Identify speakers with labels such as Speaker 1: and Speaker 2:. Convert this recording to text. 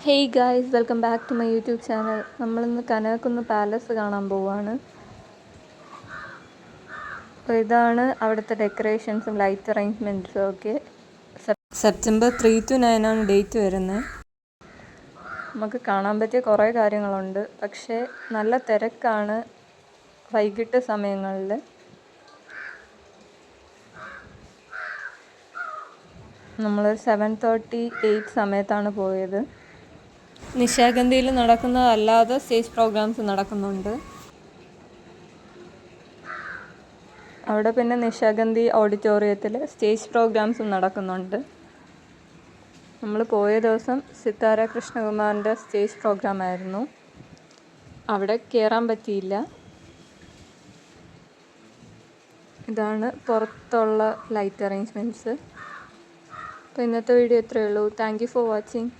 Speaker 1: Hey guys, welcome back to my YouTube channel. നമ്മളിന്ന് Kanakakkunnu palace കാണാൻ പോവാണ്. അപ്പോൾ ഇതാണ് അവിടുത്തെ ഡെക്കറേഷൻസും ലൈറ്റ് അറേഞ്ച്മെൻറ്റ്സും ഒക്കെ. സെപ്റ്റംബർ 3 to 9 ആണ് ഡേറ്റ് വരുന്നത്. നമുക്ക് കാണാൻ പറ്റിയ കുറേ കാര്യങ്ങളുണ്ട്, പക്ഷേ നല്ല തിരക്കാണ് വൈകിട്ട് സമയങ്ങളിൽ. നമ്മൾ 7:38 സമയത്താണ് പോയത്. നിശാഗന്ധിയിൽ നടക്കുന്നതല്ലാതെ സ്റ്റേജ് പ്രോഗ്രാംസ് നടക്കുന്നുണ്ട്. അവിടെ പിന്നെ നിശാഗന്ധി ഓഡിറ്റോറിയത്തിൽ സ്റ്റേജ് പ്രോഗ്രാംസും നടക്കുന്നുണ്ട്. നമ്മൾ പോയ ദിവസം സിത്താര കൃഷ്ണകുമാറിൻ്റെ സ്റ്റേജ് പ്രോഗ്രാം ആയിരുന്നു. അവിടെ കയറാൻ പറ്റിയില്ല. ഇതാണ് പുറത്തുള്ള ലൈറ്റ് അറേഞ്ച്മെൻറ്റ്സ്. അപ്പോൾ ഇന്നത്തെ വീഡിയോ ഇത്രയേ ഉള്ളൂ. Thank you for watching.